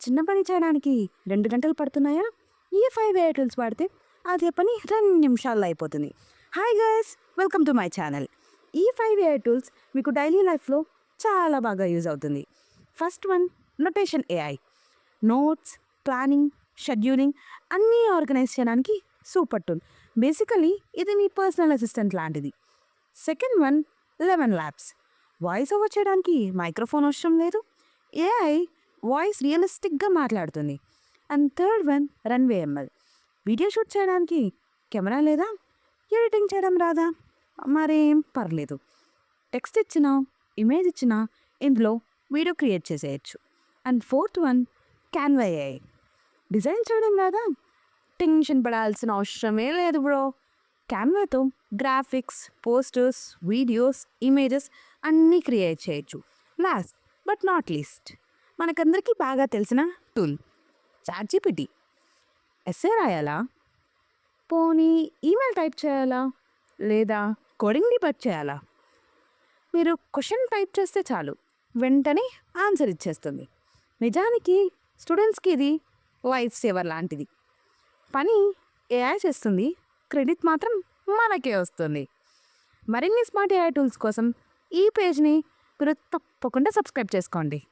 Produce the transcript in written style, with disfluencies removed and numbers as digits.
చిన్న పని చేయడానికి 2 గంటలు పడుతున్నాయా? ఈ 5 AI టూల్స్ వాడితే అదే పని 2 నిమిషాల్లో అయిపోతుంది. Hi guys, welcome to my channel. ఈ 5 AI టూల్స్ మీకు డైలీ లైఫ్లో చాలా బాగా యూజ్ అవుతుంది. First one, notation AI. Notes, planning, scheduling అన్నీ ఆర్గనైజ్ చేయడానికి సూపర్ టూల్. బేసికలీ ఇది మీ పర్సనల్ అసిస్టెంట్ లాంటిది. Second one, lemon labs. Voice over చేయడానికి మైక్రోఫోన్ అవసరం లేదు. ఏఐ వాయిస్ రియలిస్టిక్గా మాట్లాడుతుంది. And third one, runway ML. Video shoot చేయడానికి కెమెరా లేదా? ఎడిటింగ్ చేయడం రాదా? మరేం పర్లేదు. టెక్స్ట్ ఇచ్చినా, ఇమేజ్ ఇచ్చినా ఇందులో వీడియో క్రియేట్ చేసేయచ్చు. And fourth one, Canva AI. Design చేయడం రాదా? టెన్షన్ పడాల్సిన అవసరమే లేదు బ్రో. క్యాన్వాతో గ్రాఫిక్స్, పోస్టర్స్, వీడియోస్, ఇమేజెస్ అన్నీ క్రియేట్ చేయొచ్చు. లాస్ట్ బట్ నాట్ లీస్ట్, మనకందరికీ బాగా తెలిసిన టూల్ చాట్‌జీపీటీ. ఎస్సే రాయాలా? పోనీ ఈమెయిల్ టైప్ చేయాలా? లేదా కోడింగ్ డిబగ్ చేయాలా? మీరు క్వశ్చన్ టైప్ చేస్తే చాలు, వెంటనే ఆన్సర్ ఇచ్చేస్తుంది. నిజానికి స్టూడెంట్స్కి ఇది లైఫ్ సేవర్ లాంటిది. పని ఏఐ చేస్తుంది, క్రెడిట్ మాత్రం మనకే వస్తుంది. మరిన్ని స్మార్ట్ AI టూల్స్ కోసం ఈ పేజ్ని మీరు తప్పకుండా సబ్స్క్రైబ్ చేసుకోండి.